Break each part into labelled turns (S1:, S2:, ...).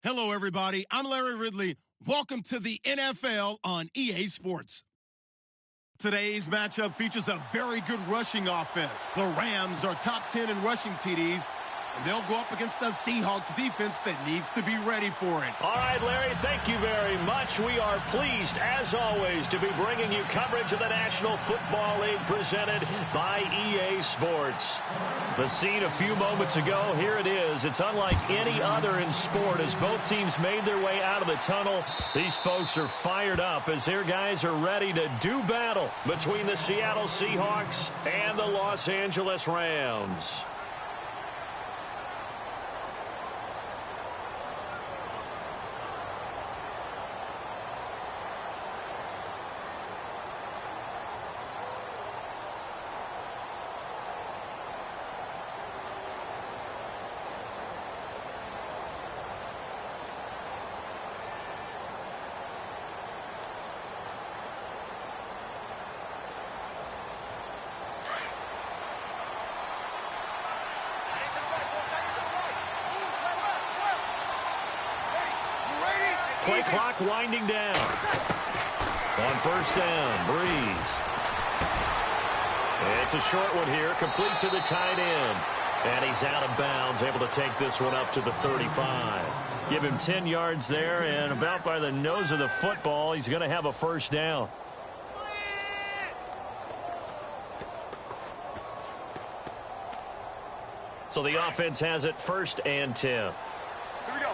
S1: Hello, everybody. I'm Larry Ridley. Welcome to the NFL on EA Sports. Today's matchup features a very good rushing offense. The Rams are top 10 in rushing TDs, and they'll go up against a Seahawks defense that needs to be ready for it.
S2: All right, Larry, thank you very much. We are pleased, as always, to be bringing you coverage of the National Football League presented by EA Sports. The scene a few moments ago, here it is. It's unlike any other in sport as both teams made their way out of the tunnel. These folks are fired up as their guys are ready to do battle between the Seattle Seahawks and the Los Angeles Rams. Play clock winding down. On first down, Breeze. It's a short one here, complete to the tight end. And he's out of bounds, able to take this one up to the 35. Give him 10 yards there, and about by the nose of the football, he's going to have a first down. So the offense has it first and 10.
S3: Here we go.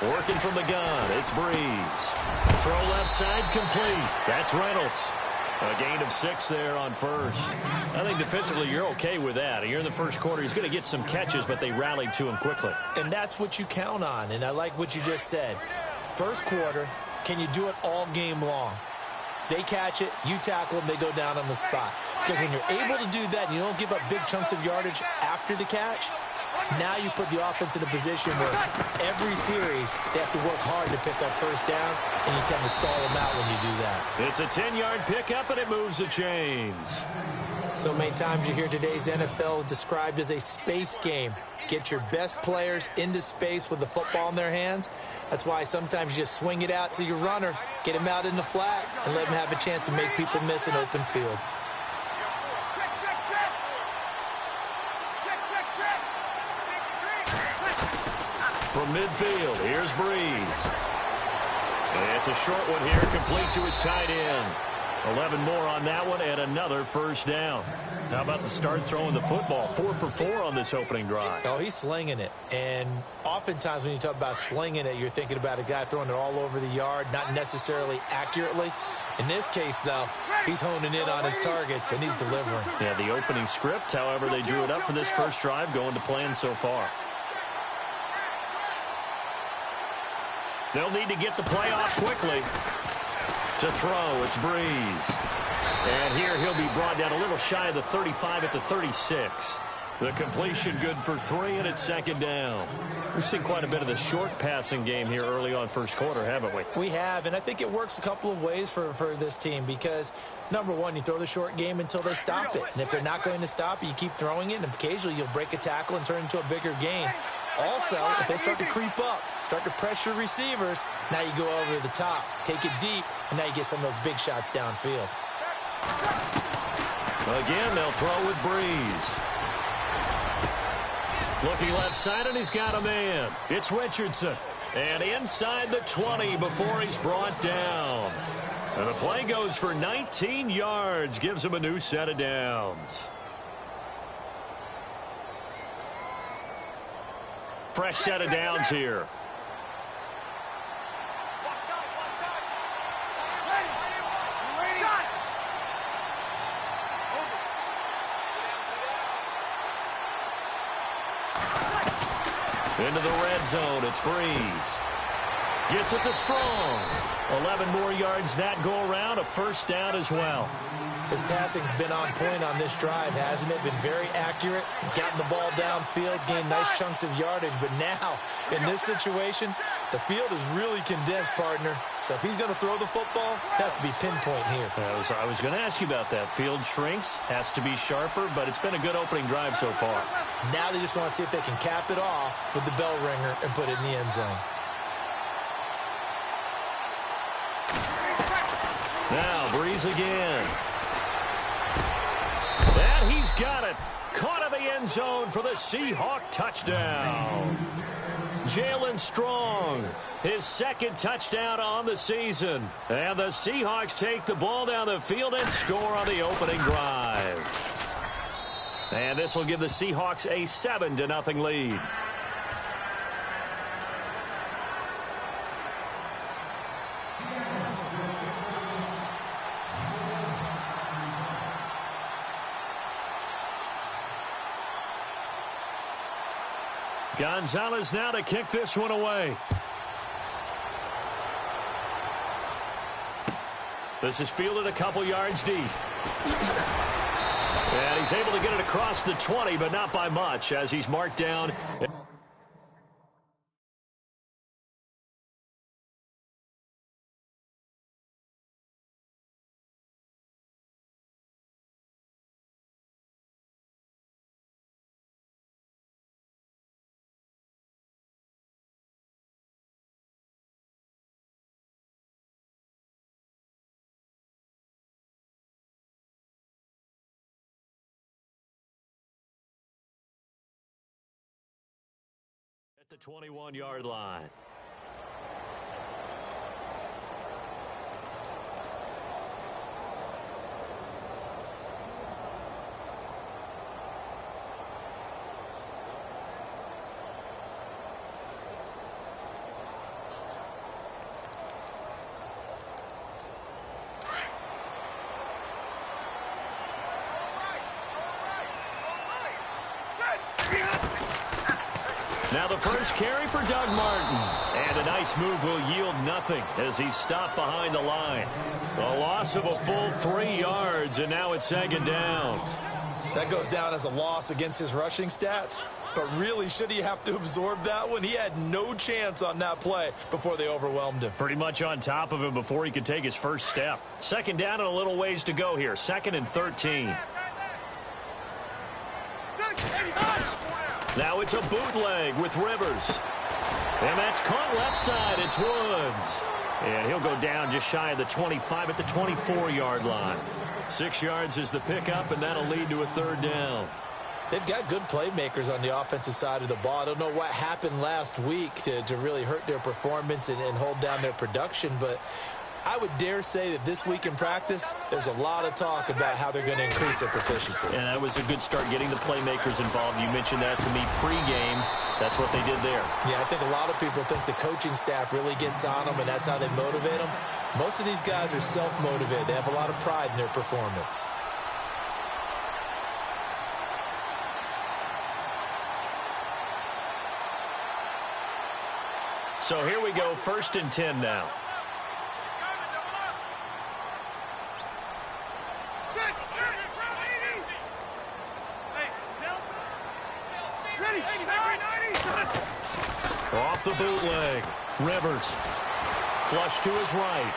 S2: Working from the gun, it's Breeze. Throw left side complete. That's Reynolds. A gain of 6 there on first. I think defensively you're okay with that. Here in the first quarter, he's going to get some catches, but they rallied to him quickly.
S4: And that's what you count on, and I like what you just said. First quarter, can you do it all game long? They catch it, you tackle them, they go down on the spot. Because when you're able to do that and you don't give up big chunks of yardage after the catch, now you put the offense in a position where every series they have to work hard to pick up first downs, and you tend to stall them out when you do that.
S2: It's a 10-yard pickup, and it moves the chains.
S4: So many times you hear today's NFL described as a space game. Get your best players into space with the football in their hands. That's why sometimes you just swing it out to your runner, get him out in the flat, and let him have a chance to make people miss an open field.
S2: From midfield, here's Breeze. It's a short one here, complete to his tight end. 11 more on that one, and another first down. How about the start throwing the football? 4 for 4 on this opening drive.
S4: Oh, he's slinging it. And oftentimes when you talk about slinging it, you're thinking about a guy throwing it all over the yard, not necessarily accurately. In this case, though, he's honing in on his targets, and he's delivering.
S2: Yeah, the opening script, however, they drew it up for this first drive, going to plan so far. They'll need to get the play off quickly. To throw, it's Breeze. And here he'll be brought down a little shy of the 35 at the 36. The completion good for 3, and it's second down. We've seen quite a bit of the short passing game here early on first quarter, haven't we?
S4: We have, and I think it works a couple of ways for this team because, number one, you throw the short game until they stop it. And if they're not going to stop it, you keep throwing it, and occasionally you'll break a tackle and turn it into a bigger gain. Also, if they start to creep up, start to pressure receivers, now you go over the top, take it deep, and now you get some of those big shots downfield.
S2: Again, they'll throw with Breeze. Looking left side, and he's got a man. It's Richardson. And inside the 20 before he's brought down. And the play goes for 19 yards, gives him a new set of downs. Fresh set of downs here. Into the red zone, it's Breeze. Gets it to Strong. 11 more yards that go around, a first down as well.
S4: His passing's been on point on this drive, hasn't it? Been very accurate, gotten the ball downfield, gained nice chunks of yardage. But now, in this situation, the field is really condensed, partner. So if he's going to throw the football, that could be pinpoint here.
S2: I was going to ask you about that. Field shrinks, has to be sharper, but it's been a good opening drive so far.
S4: Now they just want to see if they can cap it off with the bell ringer and put it in the end zone.
S2: Now, Breeze again. And he's got it. Caught in the end zone for the Seahawk touchdown. Jalen Strong, his second touchdown on the season. And the Seahawks take the ball down the field and score on the opening drive. And this will give the Seahawks a 7-0 lead. Gonzalez now to kick this one away. This is fielded a couple yards deep. And he's able to get it across the 20, but not by much as he's marked down. At the 21-yard line. Now the first carry for Doug Martin. And a nice move will yield nothing as he's stopped behind the line. A loss of a full 3 yards, and now it's second down.
S4: That goes down as a loss against his rushing stats. But really, should he have to absorb that one? He had no chance on that play before they overwhelmed him.
S2: Pretty much on top of him before he could take his first step. Second down and a little ways to go here. 2nd and 13. Now it's a bootleg with Rivers. And that's caught left side. It's Woods. And he'll go down just shy of the 25 at the 24-yard line. 6 yards is the pickup, and that'll lead to a third down.
S4: They've got good playmakers on the offensive side of the ball. I don't know what happened last week to really hurt their performance and hold down their production, but I would dare say that this week in practice, there's a lot of talk about how they're going to increase their proficiency.
S2: And that was a good start getting the playmakers involved. You mentioned that to me pregame. That's what they did there.
S4: Yeah, I think a lot of people think the coaching staff really gets on them, and that's how they motivate them. Most of these guys are self-motivated. They have a lot of pride in their performance.
S2: So here we go, 1st and 10 now. Off the bootleg. Rivers. Flush to his right.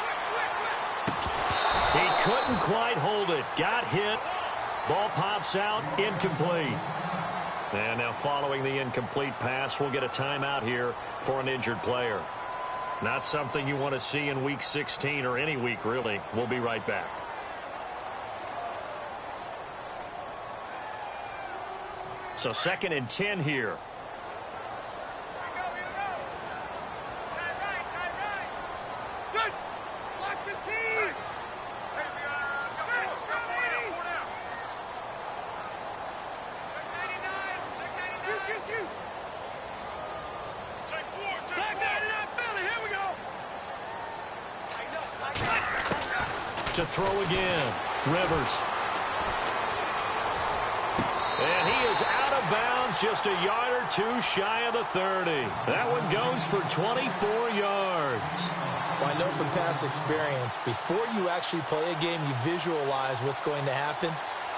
S2: He couldn't quite hold it. Got hit. Ball pops out. Incomplete. And now following the incomplete pass, we'll get a timeout here for an injured player. Not something you want to see in Week 16 or any week, really. We'll be right back. So 2nd and 10 here. To throw again. Rivers. And he is out of bounds, just a yard or two shy of the 30. That one goes for 24 yards.
S4: Well, I know from past experience, before you actually play a game, you visualize what's going to happen.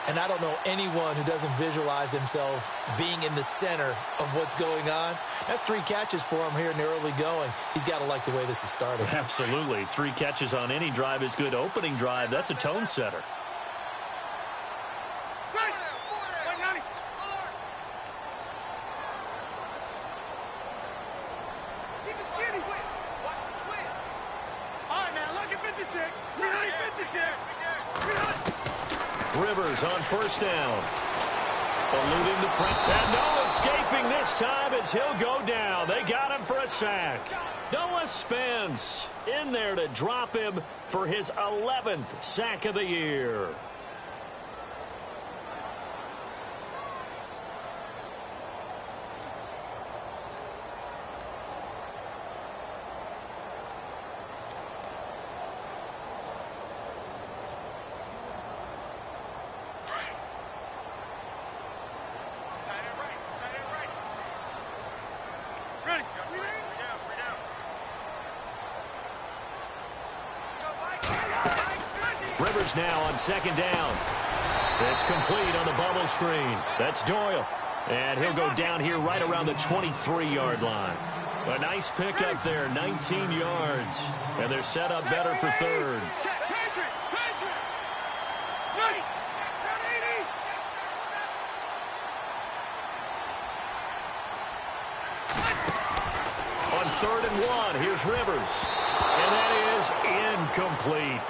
S4: And I don't know anyone who doesn't visualize themselves being in the center of what's going on. That's 3 catches for him here in the early going. He's got to like the way this is started.
S2: Absolutely. 3 catches on any drive is good. Opening drive, that's a tone setter. Rivers on first down. Eluding the press. And no escaping this time as he'll go down. They got him for a sack. Noah Spence in there to drop him for his 11th sack of the year. Rivers now on second down. It's complete on the bubble screen. That's Doyle. And he'll go down here right around the 23-yard line. A nice pickup there, 19 yards. And they're set up better for third. On 3rd and 1, here's Rivers. And that is incomplete.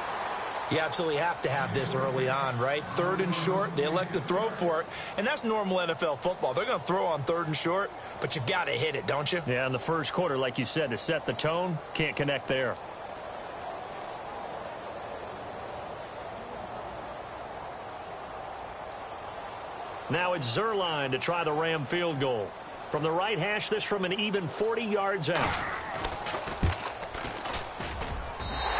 S4: You absolutely have to have this early on, right? 3rd and short, they elect to throw for it, and that's normal NFL football. They're going to throw on 3rd and short, but you've got to hit it, don't you?
S2: Yeah, in the first quarter, like you said, to set the tone, can't connect there. Now it's Zerline to try the Ram field goal. From the right hash, this from an even 40 yards out.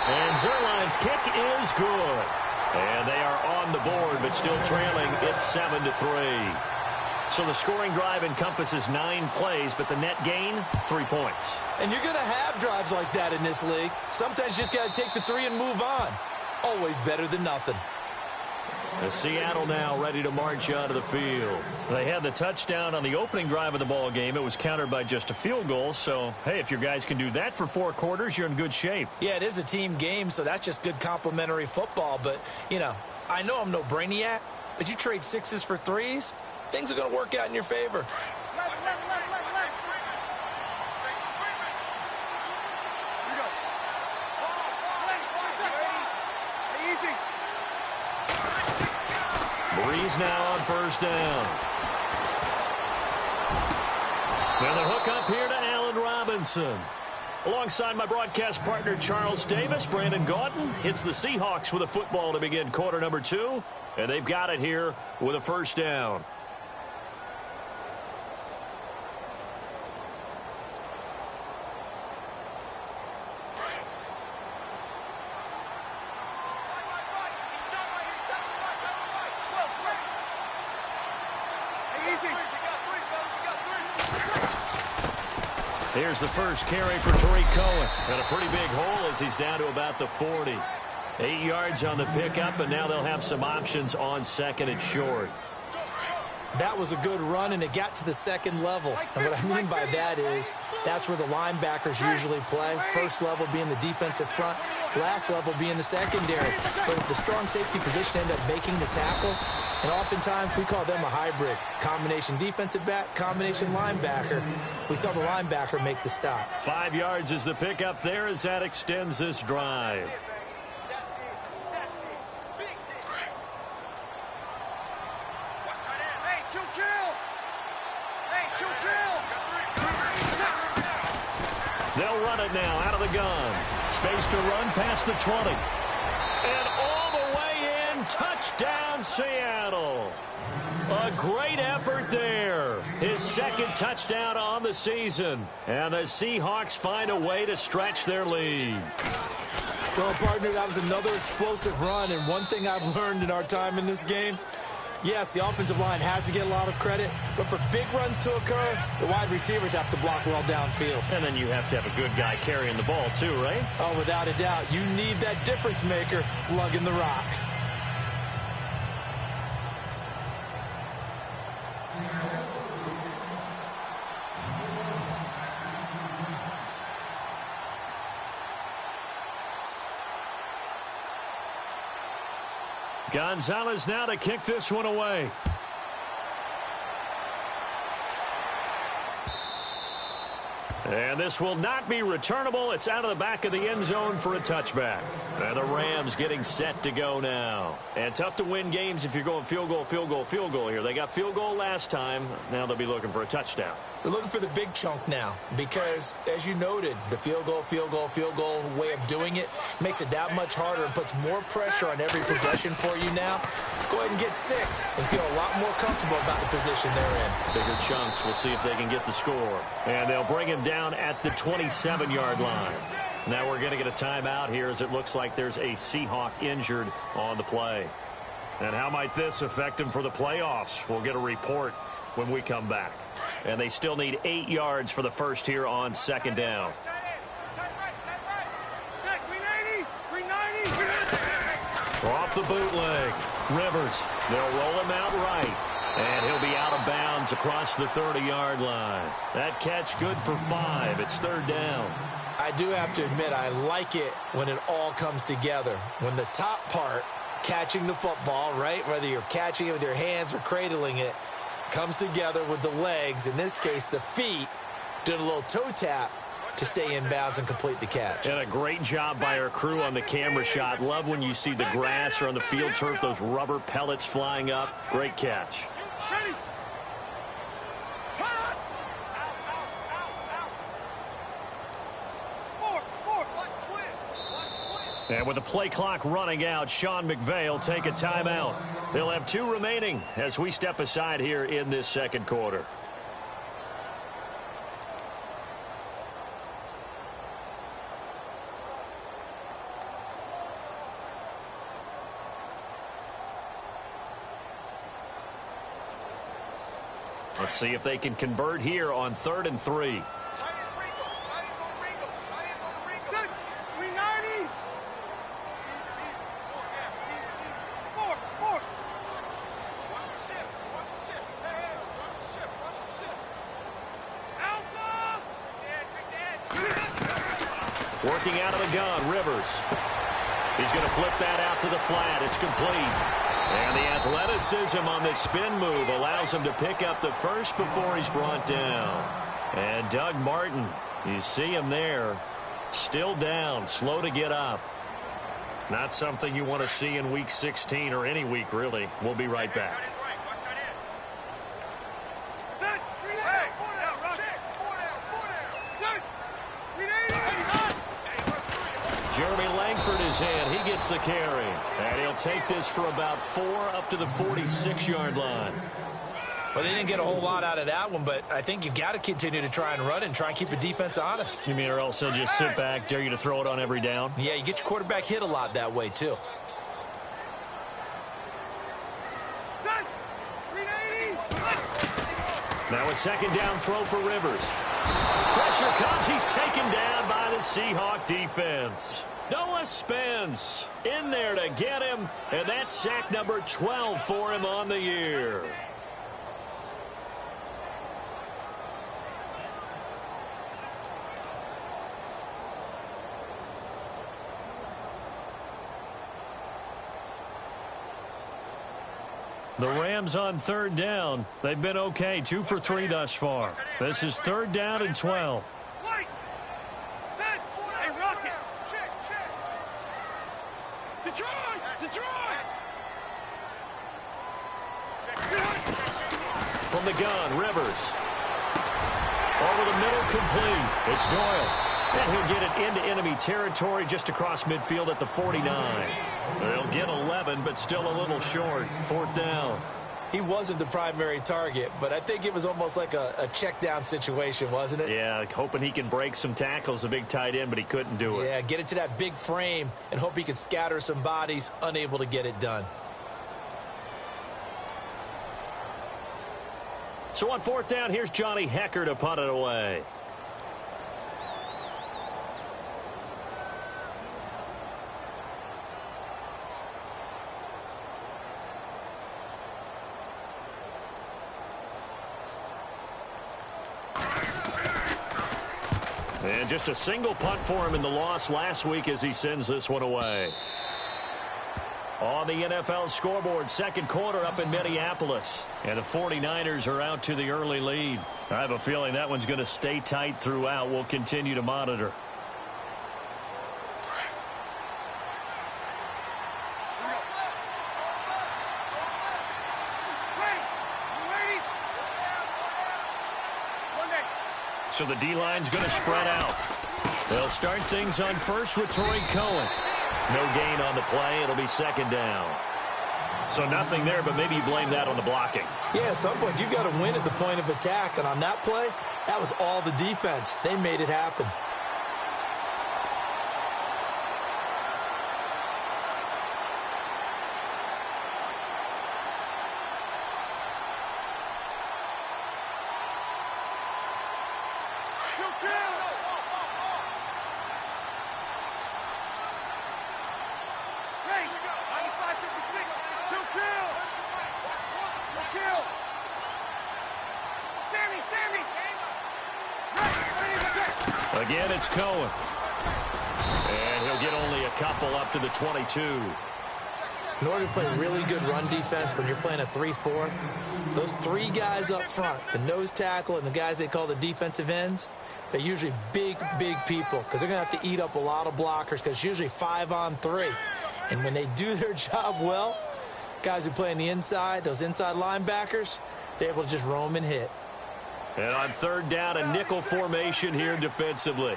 S2: And Zerline's kick is good. And they are on the board, but still trailing. It's 7-3. So the scoring drive encompasses 9 plays, but the net gain, 3 points.
S4: And you're going to have drives like that in this league. Sometimes you just got to take the 3 and move on. Always better than nothing.
S2: The Seattle now ready to march out of the field. They had the touchdown on the opening drive of the ball game. It was countered by just a field goal. So, hey, if your guys can do that for 4 quarters, you're in good shape.
S4: Yeah, it is a team game, so that's just good complementary football. But, you know, I know I'm no brainiac, but you trade 6s for 3s, things are going to work out in your favor.
S2: Breeze now on first down. And the hook up here to Allen Robinson. Alongside my broadcast partner Charles Davis, Brandon Gaudin hits the Seahawks with a football to begin quarter number 2. And they've got it here with a first down. Here's the first carry for Tariq Cohen. And a pretty big hole as he's down to about the 40. 8 yards on the pickup, and now they'll have some options on second and short.
S4: That was a good run, and it got to the second level. And what I mean by that is that's where the linebackers usually play. First level being the defensive front, last level being the secondary. But the strong safety position ended up making the tackle. And oftentimes we call them a hybrid. Combination defensive back, combination linebacker. We saw the linebacker make the stop.
S2: 5 yards is the pickup there as that extends this drive. They'll run it now out of the gun. Space to run past the 20. And all the way in, touchdown Seattle. A great effort there. His second touchdown on the season. And the Seahawks find a way to stretch their lead.
S4: Well, partner, that was another explosive run. And one thing I've learned in our time in this game, Yes, the offensive line has to get a lot of credit, but for big runs to occur, the wide receivers have to block well downfield.
S2: And then you have to have a good guy carrying the ball too, right?
S4: Oh, without a doubt. You need that difference maker lugging the rock.
S2: Gonzalez now to kick this one away. And this will not be returnable. It's out of the back of the end zone for a touchback. And the Rams getting set to go now. And tough to win games if you're going field goal, field goal, field goal here. They got field goal last time. Now they'll be looking for a touchdown.
S4: They're looking for the big chunk now because, as you noted, the field goal way of doing it makes it that much harder and puts more pressure on every possession for you now. Go ahead and get 6 and feel a lot more comfortable about the position they're in.
S2: Bigger chunks. We'll see if they can get the score. And they'll bring him down at the 27-yard line. Now we're going to get a timeout here as it looks like there's a Seahawk injured on the play. And how might this affect him for the playoffs? We'll get a report when we come back. And they still need 8 yards for the first here on second down. Off the bootleg. Rivers. They'll roll him out right. And he'll be out of bounds across the 30-yard line. That catch good for 5. It's third down.
S4: I do have to admit, I like it when it all comes together. When the top part, catching the football, right, whether you're catching it with your hands or cradling it, comes together with the legs, in this case the feet, doing a little toe tap to stay in bounds and complete the catch.
S2: And a great job by our crew on the camera shot. Love when you see the grass or on the field turf, those rubber pellets flying up. Great catch. And with the play clock running out, Sean McVay will take a timeout. They'll have 2 remaining as we step aside here in this second quarter. Let's see if they can convert here on 3rd and 3. Working out of the gun, Rivers. He's going to flip that out to the flat. It's complete. And the athleticism on this spin move allows him to pick up the first before he's brought down. And Doug Martin, you see him there, still down, slow to get up. Not something you want to see in Week 16 or any week, really. We'll be right back. Jeremy Langford is in. He gets the carry. And he'll take this for about 4 up to the 46-yard line.
S4: Well, they didn't get a whole lot out of that one, but I think you've got to continue to try and run and try and keep the defense honest.
S2: You mean or else they'll just sit back, dare you to throw it on every down?
S4: Yeah, you get your quarterback hit a lot that way, too.
S2: Now a second down throw for Rivers. Pressure comes. He's taken down by the Seahawk defense. Noah Spence in there to get him, and that's sack number 12 for him on the year. The Rams on 3rd down. They've been okay, 2 for 3 thus far. This is 3rd down and 12. From the gun, Rivers. Over the middle, complete. It's Doyle. And he'll get it into enemy territory just across midfield at the 49. They'll get 11, but still a little short. 4th down.
S4: He wasn't the primary target, but I think it was almost like a check down situation, wasn't it?
S2: Yeah, hoping he can break some tackles, a big tight end, but he couldn't do it.
S4: Yeah, get it to that big frame and hope he can scatter some bodies, unable to get it done.
S2: So on fourth down, here's Johnny Hecker to punt it away. And just a single punt for him in the loss last week as he sends this one away. On the NFL scoreboard, second quarter up in Minneapolis. And the 49ers are out to the early lead. I have a feeling that one's going to stay tight throughout. We'll continue to monitor. So the D-line's going to spread out. They'll start things on first with Troy Cohen. No gain on the play. It'll be second down. So nothing there, but maybe you blame that on the blocking.
S4: Yeah, at some point, you've got to win at the point of attack. And on that play, that was all the defense. They made it happen.
S2: Again, it's Cohen. And he'll get only a couple up to the 22.
S4: In order to play really good run defense when you're playing a 3-4, those three guys up front, the nose tackle and the guys they call the defensive ends, they're usually big, big people because they're going to have to eat up a lot of blockers because it's usually 5-on-3. And when they do their job well, guys who play on the inside, those inside linebackers, they're able to just roam and hit.
S2: And on third down, a nickel formation here defensively.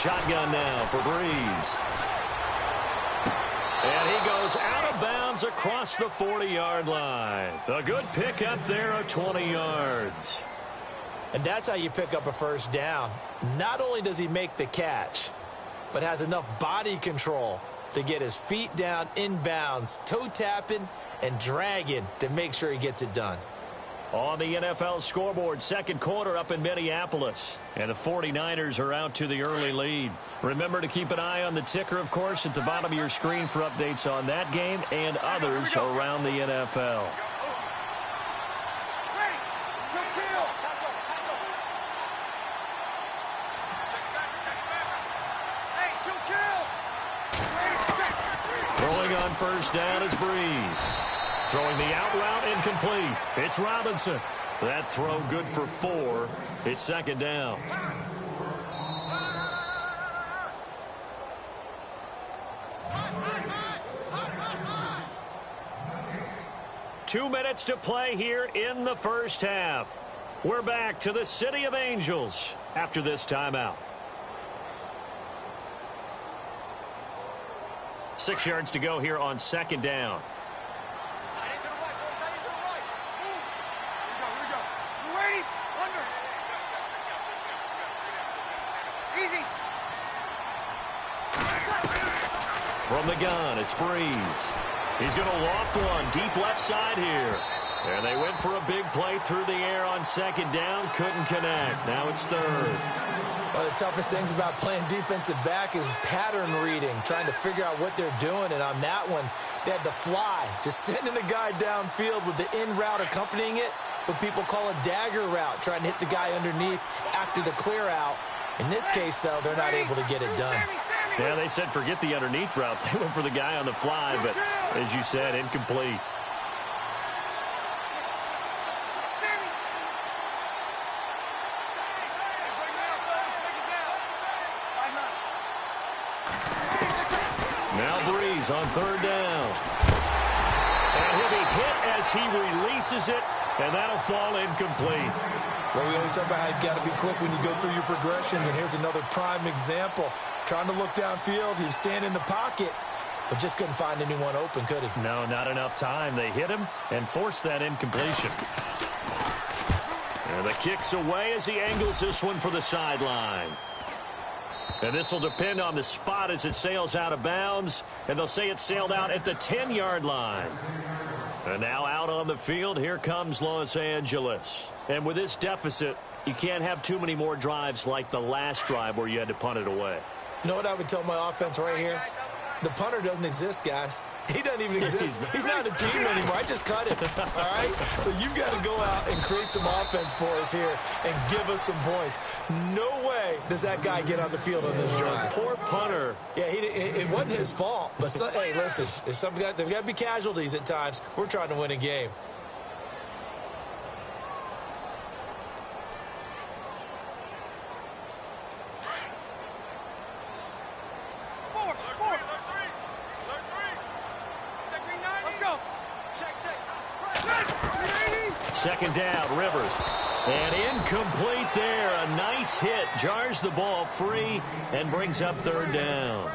S2: Shotgun now for Breeze. And he goes out of bounds across the 40-yard line. A good pickup there of 20 yards.
S4: And that's how you pick up a first down. Not only does he make the catch, but has enough body control to get his feet down inbounds, toe tapping and dragging to make sure he gets it done.
S2: On the NFL scoreboard, second quarter up in Minneapolis. And the 49ers are out to the early lead. Remember to keep an eye on the ticker, of course, at the bottom of your screen for updates on that game and others around the NFL. Throwing on first down is Breeze. Throwing the out route incomplete. It's Robinson. That throw good for 4. It's second down. Two minutes to play here in the first half. We're back to the City of Angels after this timeout. 6 yards to go here on second down. From the gun, it's Breeze. He's going to loft one deep left side here. And they went for a big play through the air on second down. Couldn't connect. Now it's third.
S4: One of the toughest things about playing defensive back is pattern reading, trying to figure out what they're doing. And on that one, they had the fly, just sending a guy downfield with the in route accompanying it, what people call a dagger route, trying to hit the guy underneath after the clear out. In this case, though, they're not able to get it done.
S2: Yeah, they said forget the underneath route. They went for the guy on the fly, but as you said, incomplete. Now Breeze on third down. And he'll be hit as he releases it, and that'll fall incomplete.
S4: Well, we always talk about how you've got to be quick when you go through your progressions, and here's another prime example. Trying to look downfield, he was standing in the pocket, but just couldn't find anyone open, could he?
S2: No, not enough time. They hit him and forced that incompletion. And the kick's away as he angles this one for the sideline. And this will depend on the spot as it sails out of bounds. And they'll say it sailed out at the 10-yard line. And now out on the field, here comes Los Angeles. And with this deficit, you can't have too many more drives like the last drive where you had to punt it away.
S4: You know what I would tell my offense right here? The punter doesn't exist, guys. He doesn't even exist. He's not a team anymore. I just cut him, all right? So you've got to go out and create some offense for us here and give us some points. No way does that guy get on the field on this drive.
S2: Poor punter.
S4: Yeah, it wasn't his fault. But, hey, listen, there's got to be casualties at times. We're trying to win a game.
S2: Second down, Rivers. And incomplete there. A nice hit. Jars the ball free and brings up third down.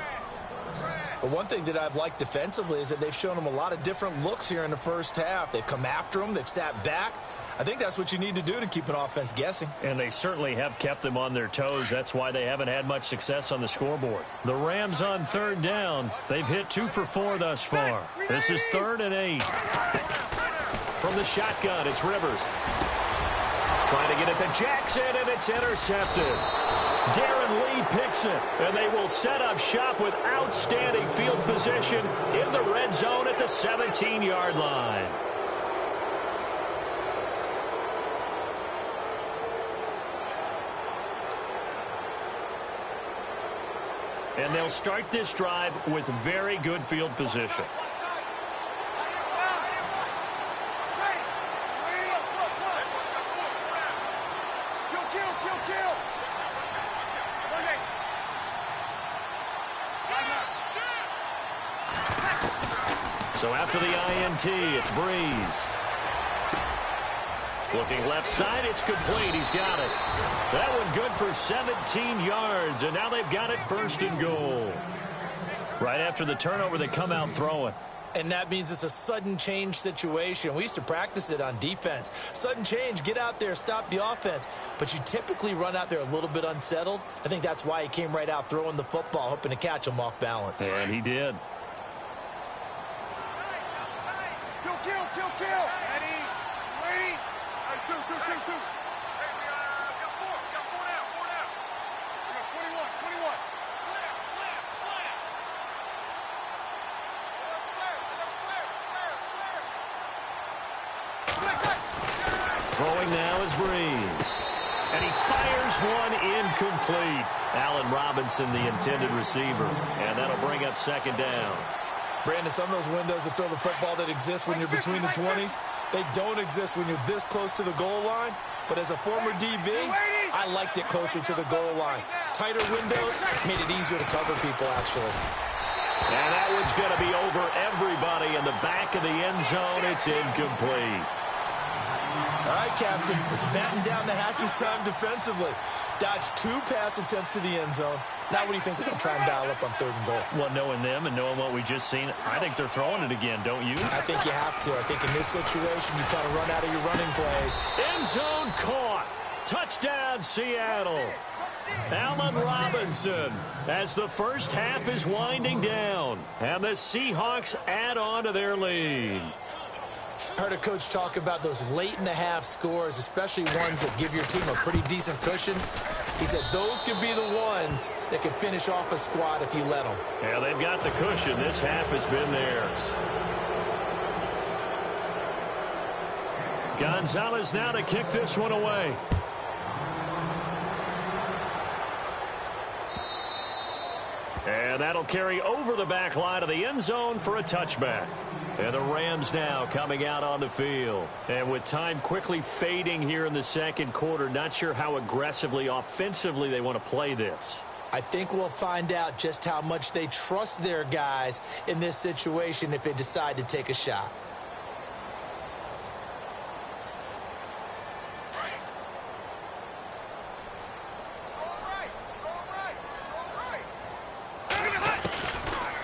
S4: But one thing that I've liked defensively is that they've shown them a lot of different looks here in the first half. They've come after them. They've sat back. I think that's what you need to do to keep an offense guessing.
S2: And they certainly have kept them on their toes. That's why they haven't had much success on the scoreboard. The Rams on third down. They've hit 2 for 4 thus far. This is 3rd and 8. From the shotgun, it's Rivers. Trying to get it to Jackson, and it's intercepted. Darren Lee picks it, and they will set up shop with outstanding field position in the red zone at the 17-yard line. And they'll start this drive with very good field position. So after the INT, it's Breeze. Looking left side, it's complete. He's got it. That one good for 17 yards, and now they've got it 1st and goal. Right after the turnover, they come out throwing.
S4: And that means it's a sudden change situation. We used to practice it on defense. Sudden change, get out there, stop the offense. But you typically run out there a little bit unsettled. I think that's why he came right out throwing the football, hoping to catch him off balance.
S2: And he did.
S3: Kill. Ready. Wait. Two. Hey, we got 4. We got 4 down. We got 21. Slam.
S2: Throwing now is Breeze. And he fires one incomplete. Allen Robinson, the intended receiver. And that'll bring up 2nd down.
S4: Brandon, some of those windows to throw the football that exist when you're between the 20s, they don't exist when you're this close to the goal line. But as a former DB, I liked it closer to the goal line. Tighter windows made it easier to cover people, actually.
S2: And that one's going to be over everybody in the back of the end zone. It's incomplete.
S4: All right, Captain, it's batten down the hatches time defensively. Dodged 2 pass attempts to the end zone. Now what do you think they're going to try and dial up on 3rd and goal?
S2: Well, knowing them and knowing what we just seen, I think they're throwing it again, don't you?
S4: I think you have to. I think in this situation, you kind of run out of your running plays.
S2: End zone caught. Touchdown, Seattle. Allen Robinson as the first half is winding down. And the Seahawks add on to their lead.
S4: Heard a coach talk about those late-in-the-half scores, especially ones that give your team a pretty decent cushion. He said those could be the ones that could finish off a squad if you let them.
S2: Yeah, they've got the cushion. This half has been theirs. Gonzalez now to kick this one away. And that'll carry over the back line of the end zone for a touchback. And the Rams now coming out on the field. And with time quickly fading here in the 2nd quarter, not sure how aggressively, offensively they want to play this.
S4: I think we'll find out just how much they trust their guys in this situation if they decide to take a shot.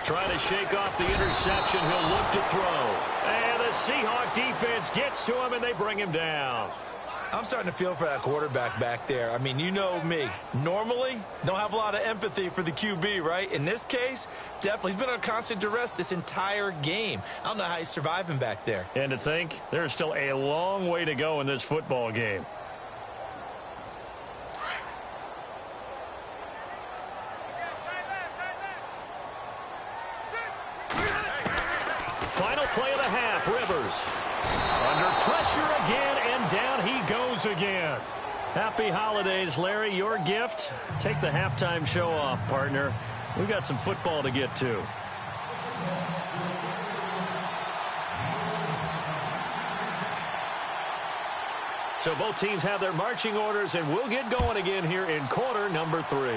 S2: Trying to shake off the interception. He'll look to throw. And the Seahawk defense gets to him, and they bring him down.
S4: I'm starting to feel for that quarterback back there. I mean, you know me. Normally, don't have a lot of empathy for the QB, right? In this case, definitely. He's been on constant duress this entire game. I don't know how he's surviving back there.
S2: And to think, there's still a long way to go in this football game. Final play of the half, Rivers. Under pressure again, and down he goes again. Happy holidays, Larry. Your gift? Take the halftime show off, partner. We got some football to get to. So both teams have their marching orders, and we'll get going again here in quarter number 3.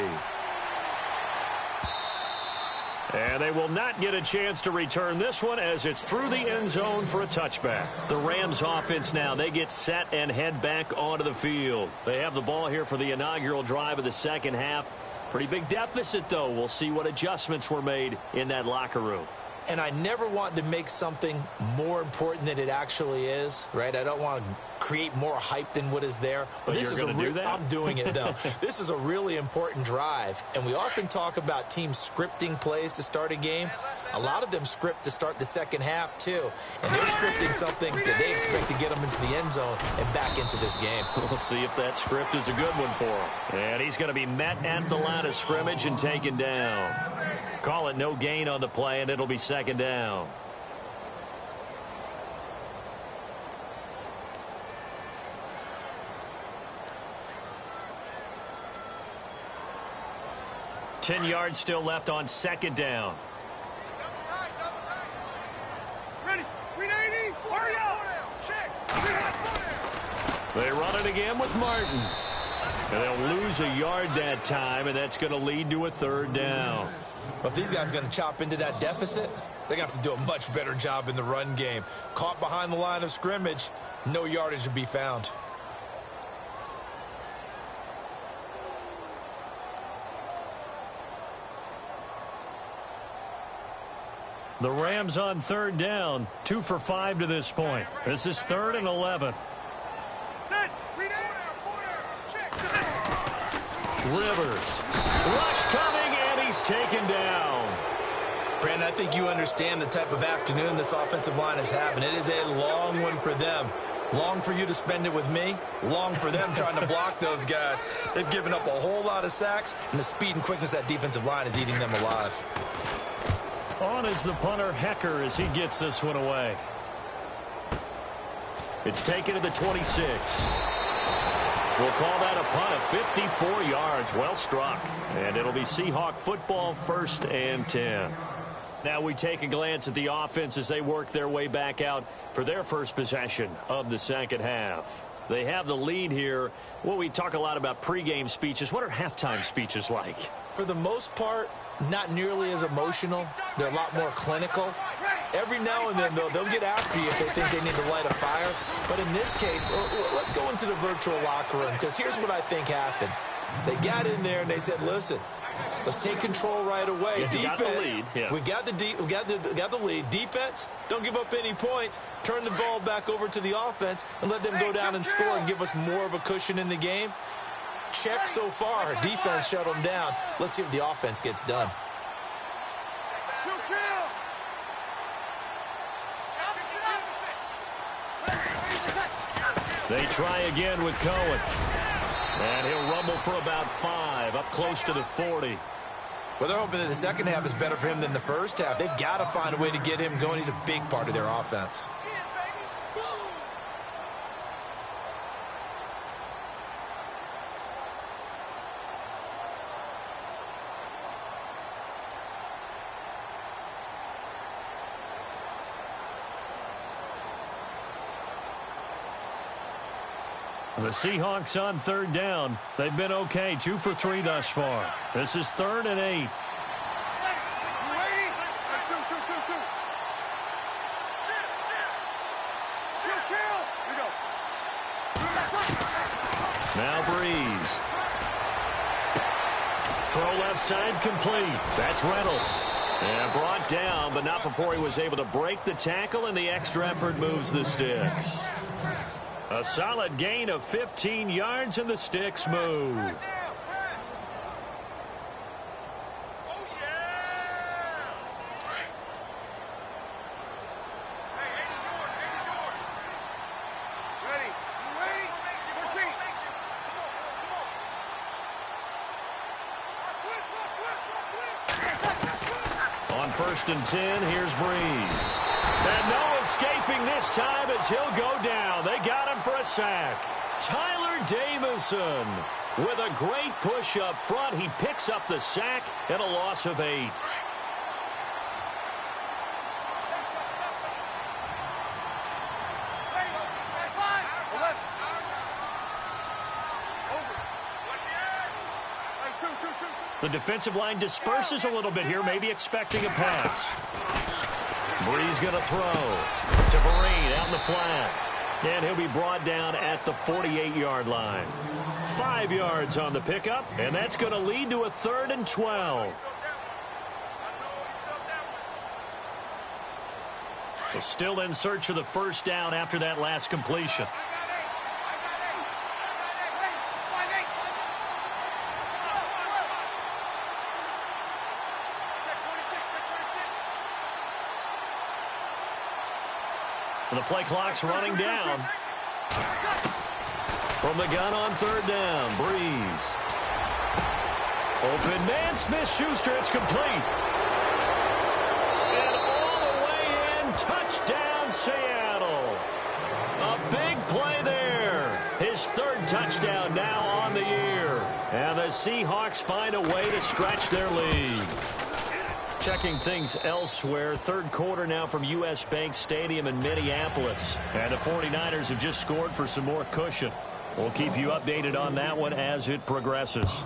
S2: And they will not get a chance to return this one as it's through the end zone for a touchback. The Rams offense now, they get set and head back onto the field. They have the ball here for the inaugural drive of the second half. Pretty big deficit, though. We'll see what adjustments were made in that locker room.
S4: And I never want to make something more important than it actually is, right? I don't want to create more hype than what is there. But this is I'm doing it, though. This is a really important drive. And we often talk about teams scripting plays to start a game. A lot of them script to start the second half, too. And they're scripting something that they expect to get them into the end zone and back into this game.
S2: We'll see if that script is a good one for him. And he's going to be met at the line of scrimmage and taken down. Call it no gain on the play, and it'll be second down. Ten yards still left on second down.
S3: Ready? 380. Hurry up. Check.
S2: They run it again with Martin. And they'll lose a yard that time, and that's going to lead to a third down.
S4: But if these guys are going to chop into that deficit, they're going to have to do a much better job in the run game. Caught behind the line of scrimmage, no yardage to be found.
S2: The Rams on third down, 2 for 5 to this point. This is 3rd and 11. Rivers. Rush coming, and he's taken down.
S4: Brandon, I think you understand the type of afternoon this offensive line is having. It is a long one for them. Long for you to spend it with me. Long for them trying to block those guys. They've given up a whole lot of sacks, and the speed and quickness of that defensive line is eating them alive.
S2: On is the punter, Hecker, as he gets this one away. It's taken to the 26. We'll call that a punt of 54 yards. Well struck. And it'll be Seahawk football, 1st and 10. Now we take a glance at the offense as they work their way back out for their first possession of the second half. They have the lead here. Well, we talk a lot about pregame speeches. What are halftime speeches like?
S4: For the most part, not nearly as emotional. They're a lot more clinical. Every now and then, though, they'll get after you if they think they need to light a fire. But in this case, let's go into the virtual locker room, because here's what I think happened. They got in there and they said, listen, let's take control right away.
S2: Yeah,
S4: defense,
S2: we
S4: got the lead. Defense, don't give up any points. Turn the ball back over to the offense and let them go down and score and give us more of a cushion in the game. Check so far. Defense shut them down. Let's see if the offense gets done.
S2: They try again with Cohen. And he'll rumble for about 5, up close to the 40.
S4: Well, they're hoping that the second half is better for him than the first half. They've got to find a way to get him going. He's a big part of their offense.
S2: The Seahawks on third down. They've been okay, 2 for 3 thus far. This is 3rd and 8. Now Breeze. Throw left side complete. That's Reynolds. And brought down, but not before he was able to break the tackle, and the extra effort moves the sticks. A solid gain of 15 yards and the sticks move. On 1st and 10, here's Breeze. And no escaping this time as he'll go down. They got him for a sack. Tyler Davison with a great push up front. He picks up the sack and a loss of 8. The defensive line disperses a little bit here, maybe expecting a pass. Breeze going to throw to Vereen out in the flat. And he'll be brought down at the 48-yard line. 5 yards on the pickup, and that's going to lead to a 3rd and 12. So still in search of the first down after that last completion. The play clock's running down. From the gun on 3rd down, Breeze. Open man, Smith-Schuster, it's complete. And all the way in, touchdown Seattle. A big play there. His 3rd touchdown now on the year. And the Seahawks find a way to stretch their lead. Checking things elsewhere. 3rd quarter now from U.S. Bank Stadium in Minneapolis. And the 49ers have just scored for some more cushion. We'll keep you updated on that one as it progresses.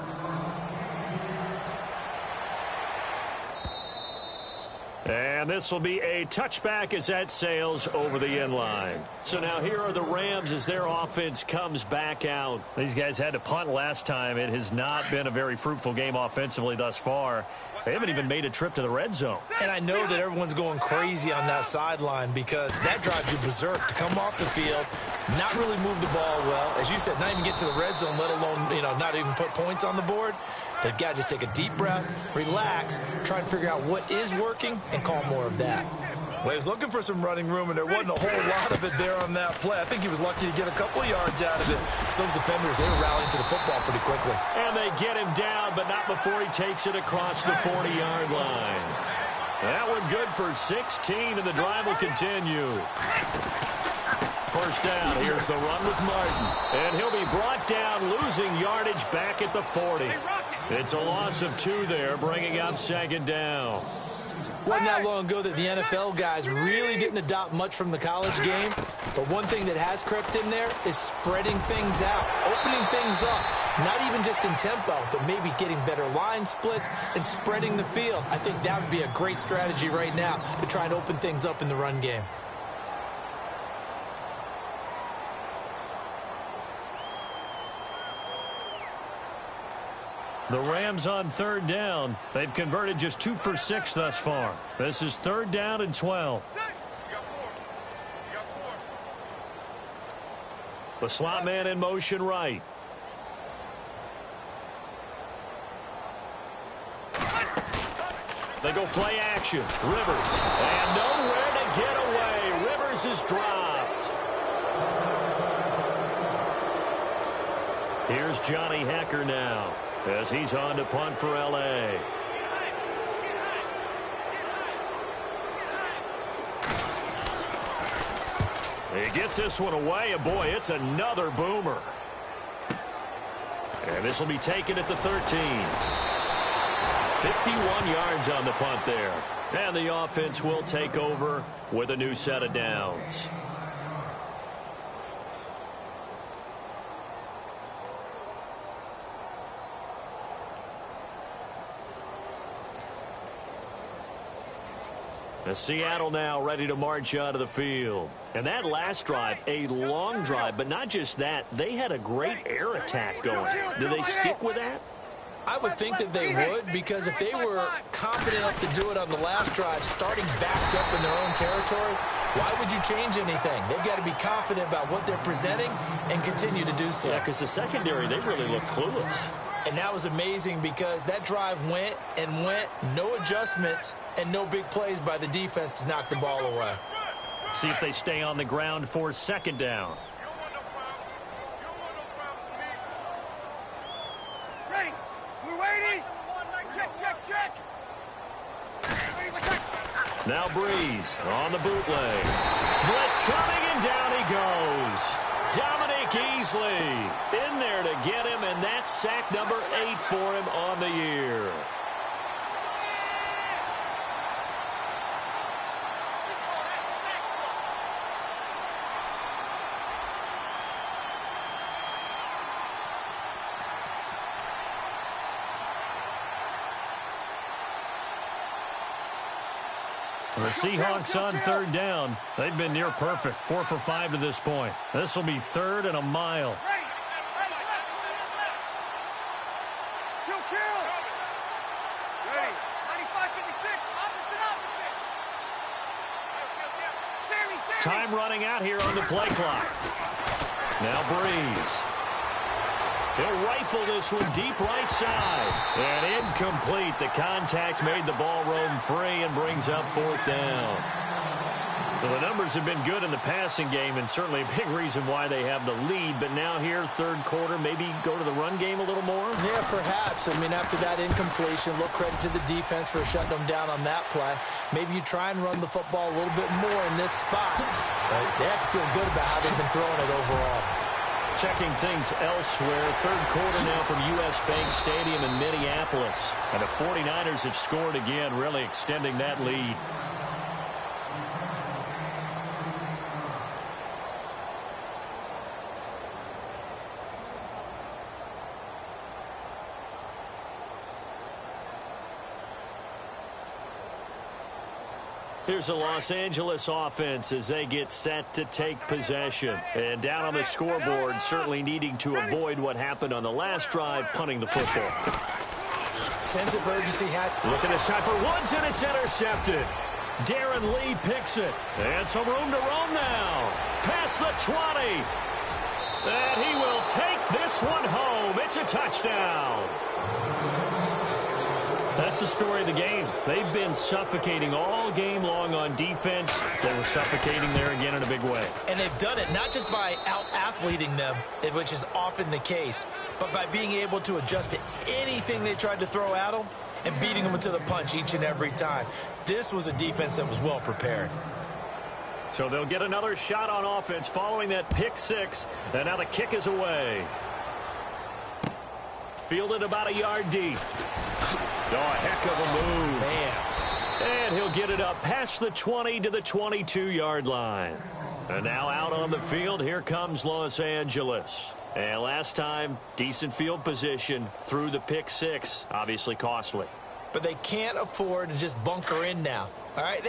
S2: And this will be a touchback as that sails over the end line. So now here are the Rams as their offense comes back out. These guys had to punt last time. It has not been a very fruitful game offensively thus far. They haven't even made a trip to the red zone. And I know that everyone's going crazy on that sideline because that drives you berserk to come off the field, not really move the ball well. As you said, not even get to the red zone, let alone, not even put points on the board. They've got to just take a deep breath, relax, try and figure out what is working, and call more of that.
S4: Well, he was looking for some running room, and there wasn't a whole lot of it there on that play. I think he was lucky to get a couple of yards out of it. So those defenders, they were rallying to the football pretty quickly.
S2: And they get him down, but not before he takes it across the 40-yard line. That one good for 16, and the drive will continue. First down, here's the run with Martin. And he'll be brought down, losing yardage back at the 40. It's a loss of 2 there, bringing up 2nd down.
S4: Wasn't that long ago that the NFL guys really didn't adopt much from the college game. But one thing that has crept in there is spreading things out, opening things up. Not even just in tempo, but maybe getting better line splits and spreading the field. I think that would be a great strategy right now to try and open things up in the run game.
S2: The Rams on 3rd down. They've converted just 2 for 6 thus far. This is 3rd down and 12. The slot man in motion right. They go play action. Rivers. And nowhere to get away. Rivers is dropped. Here's Johnny Hecker now, as he's on to punt for L.A. He gets this one away, and boy, it's another boomer. And this will be taken at the 13. 51 yards on the punt there. And the offense will take over with a new set of downs. Seattle now ready to march out of the field. And that last drive, a long drive, but not just that. They had a great air attack going. Do they stick with that?
S4: I would think that they would, because if they were confident enough to do it on the last drive, starting backed up in their own territory, Why would you change anything? They've got to be confident about what they're presenting and continue to do so.
S2: Yeah, because the secondary, they really look clueless.
S4: And that was amazing because that drive went and went, no adjustments, and no big plays by the defense to knock the ball away.
S2: See if they stay on the ground for second down.
S3: Ready. We're waiting. Check, check, check.
S2: Now Breeze on the bootleg. Blitz coming, and down he goes. Dominique Easley in there to get him, and that's sack number 8 for him on the year. The Seahawks on third down. They've been near perfect. 4 for 5 to this point. This will be third and a mile.
S3: Kill, kill. Ready. 95-56. Opposite.
S2: Time running out here on the play clock. Now Breeze. He'll rifle this one deep right side. And incomplete. The contact made the ball roam free and brings up fourth down. Well, the numbers have been good in the passing game and certainly a big reason why they have the lead. But now here, third quarter, maybe go to the run game a little more?
S4: Yeah, perhaps. I mean, after that incompletion, a little credit to the defense for shutting them down on that play. Maybe you try and run the football a little bit more in this spot. But they have to feel good about how they've been throwing it overall.
S2: Checking things elsewhere. Third quarter now from U.S. Bank Stadium in Minneapolis. And the 49ers have scored again, really extending that lead. Here's the Los Angeles offense as they get set to take possession. And down on the scoreboard, certainly needing to avoid what happened on the last drive, punting the football.
S4: Sense of urgency.
S2: Looking this time for Woods, and it's intercepted. Darren Lee picks it. And some room to roam now. Past the 20. And he will take this one home. It's a touchdown. That's the story of the game. They've been suffocating all game long on defense. They were suffocating there again in a big way.
S4: And they've done it not just by out-athleting them, which is often the case, but by being able to adjust to anything they tried to throw at them and beating them to the punch each and every time. This was a defense that was well prepared.
S2: So they'll get another shot on offense following that pick six. And now the kick is away. Fielded about a yard deep. Oh, a heck of a move.
S4: Man.
S2: And he'll get it up past the 20 to the 22-yard line. And now out on the field, here comes Los Angeles. And last time, decent field position through the pick six. Obviously costly.
S4: But they can't afford to just bunker in now. All right,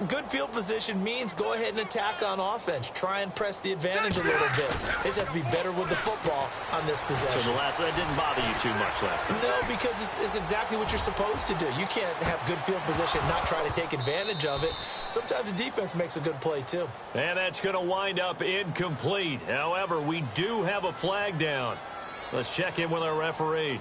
S4: good field position means go ahead and attack on offense. Try and press the advantage a little bit. They just have to be better with the football on this possession.
S2: So that didn't bother you too much last time?
S4: No, because it's exactly what you're supposed to do. You can't have good field position and not try to take advantage of it. Sometimes the defense makes a good play, too.
S2: And that's going to wind up incomplete. However, we do have a flag down. Let's check in with our referee.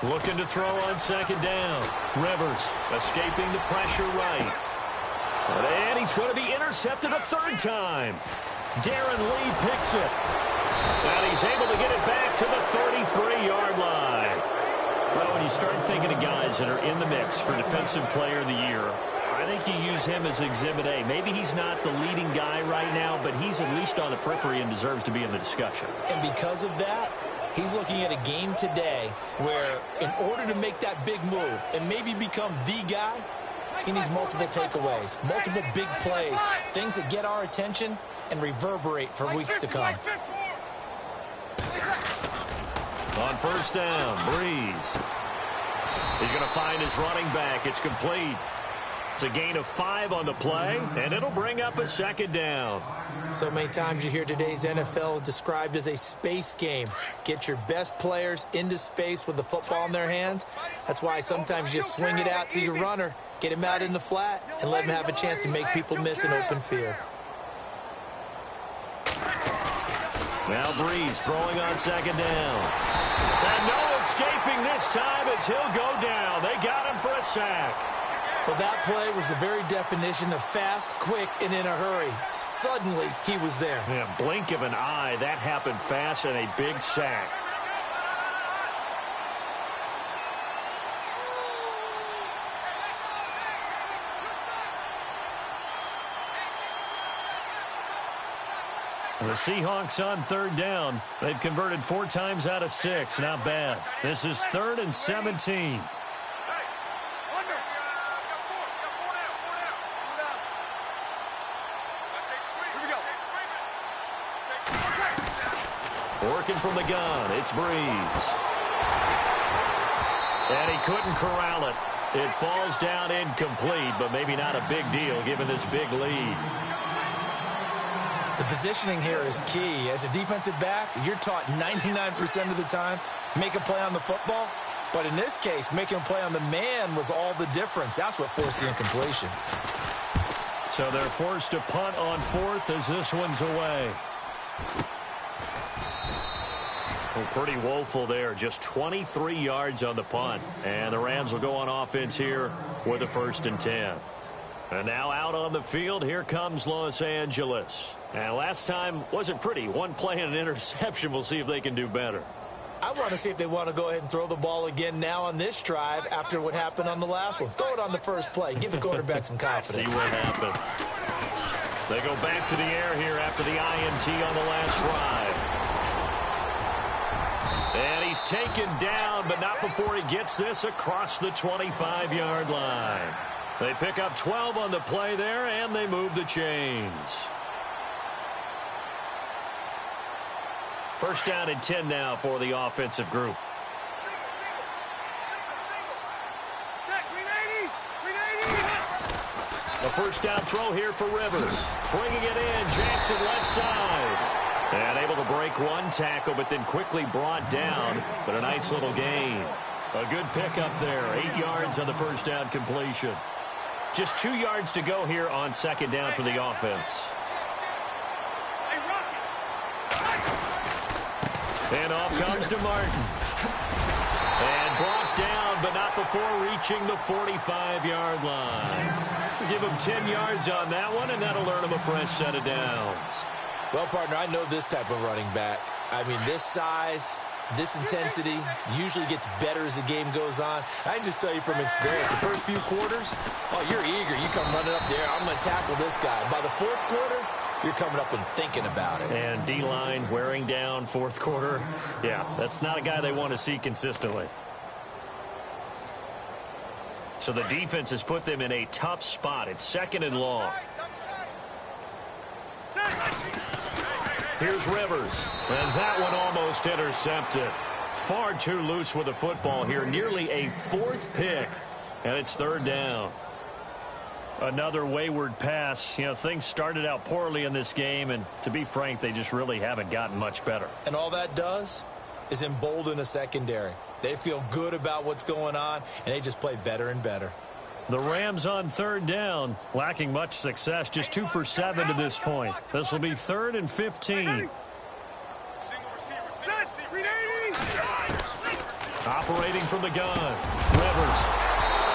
S2: Looking to throw on second down. Rivers escaping the pressure right. And he's going to be intercepted a third time. Darren Lee picks it. And he's able to get it back to the 33-yard line. Well, when you start thinking of guys that are in the mix for Defensive Player of the Year, I think you use him as Exhibit A. Maybe he's not the leading guy right now, but he's at least on the periphery and deserves to be in the discussion.
S4: And because of that, he's looking at a game today where in order to make that big move and maybe become the guy, He needs multiple takeaways, multiple big plays, things that get our attention and reverberate for weeks to come.
S2: On first down, Breeze. He's going to find his running back. It's complete. It's a gain of 5 on the play, and it'll bring up a second down.
S4: So many times you hear today's NFL described as a space game. Get your best players into space with the football in their hands. That's why sometimes you just swing it out to your runner, get him out in the flat, and let him have a chance to make people miss an open field.
S2: Now Breeze throwing on second down. And no escaping this time as he'll go down. They got him for a sack.
S4: Well, that play was the very definition of fast, quick, and in a hurry. Suddenly, he was there.
S2: Yeah, blink of an eye. That happened fast and a big sack. The Seahawks on third down. They've converted 4 times out of 6. Not bad. This is 3rd and 17. Working from the gun, it's Breeze. And he couldn't corral it. It falls down incomplete, but maybe not a big deal given this big lead.
S4: The positioning here is key. As a defensive back, you're taught 99% of the time, make a play on the football. But in this case, making a play on the man was all the difference. That's what forced the incompletion.
S2: So they're forced to punt on 4th as this one's away. Well, pretty woeful there. Just 23 yards on the punt. And the Rams will go on offense here with a 1st and 10. And now out on the field, here comes Los Angeles. And last time wasn't pretty. 1 play and an interception. We'll see if they can do better.
S4: I want to see if they want to go ahead and throw the ball again now on this drive after what happened on the last one. Throw it on the first play. Give the quarterback some confidence.
S2: See what happens. They go back to the air here after the INT on the last drive. And he's taken down, but not before he gets this across the 25-yard line. They pick up 12 on the play there, and they move the chains. 1st down and 10 now for the offensive group. A 1st down throw here for Rivers. Bringing it in, Jackson left side. And able to break 1 tackle, but then quickly brought down. But a nice little gain. A good pickup there. 8 yards on the 1st down completion. Just 2 yards to go here on 2nd down for the offense. And off comes to Martin. And brought down, but not before reaching the 45-yard line. Give him 10 yards on that one, and that'll earn him a fresh set of downs.
S4: Well, partner, I know this type of running back. I mean, this size, this intensity usually gets better as the game goes on. I can just tell you from experience, the first few quarters, oh, you're eager. You come running up there, I'm going to tackle this guy. By the 4th quarter, you're coming up and thinking about it.
S2: And D-line wearing down 4th quarter. Yeah, that's not a guy they want to see consistently. So the defense has put them in a tough spot. It's 2nd and long. Here's Rivers. And that one almost intercepted. Far too loose with the football here. Nearly a 4th pick. And it's 3rd down. Another wayward pass. You know, things started out poorly in this game, and to be frank, they just really haven't gotten much better.
S4: And all that does is embolden a secondary. They feel good about what's going on, and they just play better and better.
S2: The Rams on 3rd down, lacking much success, just 2 for 7 to this point. This will be 3rd and 15. Operating from the gun, Rivers.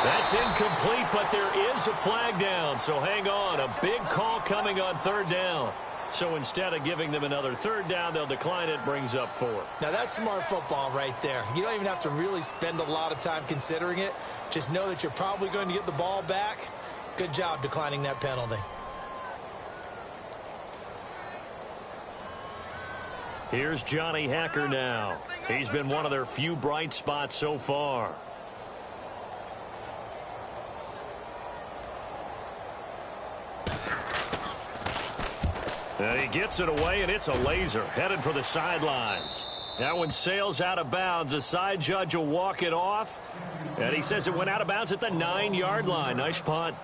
S2: That's incomplete, but there is a flag down, so hang on. A big call coming on 3rd down. So instead of giving them another 3rd down, they'll decline it, brings up 4.
S4: Now, that's smart football right there. You don't even have to really spend a lot of time considering it. Just know that you're probably going to get the ball back. Good job declining that penalty.
S2: Here's Johnny Hacker now. He's been one of their few bright spots so far. He gets it away, and it's a laser headed for the sidelines. That one sails out of bounds. The side judge will walk it off, and he says it went out of bounds at the 9-yard line. Nice punt.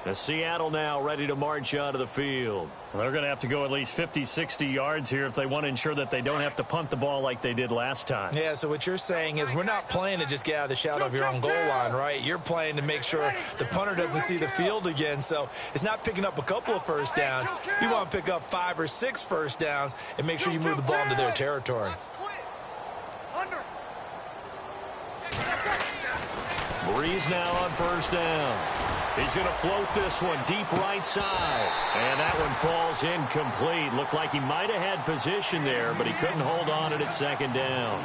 S2: The Seattle now ready to march out of the field.
S5: Well, they're going to have to go at least 50, 60 yards here if they want to ensure that they don't have to punt the ball like they did last time.
S4: Yeah, so what you're saying is we're not playing to just get out of the shadow of your own goal line, right? You're playing to make sure the punter doesn't see the field again. So it's not picking up a couple of first downs. You want to pick up 5 or 6 first downs and make sure you move the ball into their territory.
S2: Breeze now on first down. He's going to float this one deep right side. And that one falls incomplete. Looked like he might have had position there, but he couldn't hold on at second down.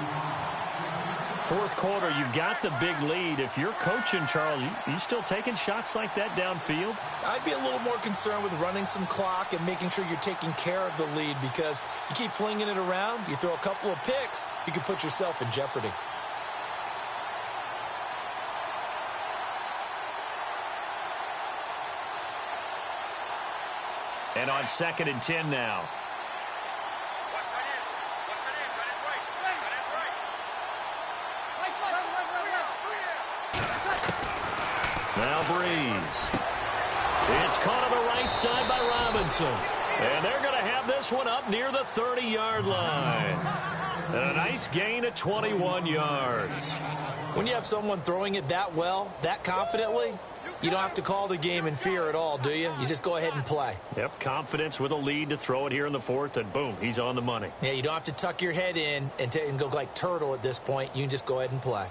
S5: Fourth quarter, you've got the big lead. If you're coaching, Charles, you still taking shots like that downfield?
S4: I'd be a little more concerned with running some clock and making sure you're taking care of the lead, because you keep flinging it around, you throw a couple of picks, you can put yourself in jeopardy.
S2: And on 2nd and 10 now. Now Breeze. It's caught on the right side by Robinson. And they're going to have this one up near the 30-yard line. And a nice gain of 21 yards.
S4: When you have someone throwing it that well, that confidently, you don't have to call the game in fear at all, do you? You just go ahead and play.
S2: Yep, confidence with a lead to throw it here in the fourth, and boom, he's on the money.
S4: Yeah, you don't have to tuck your head in and go like turtle at this point. You can just go ahead and play.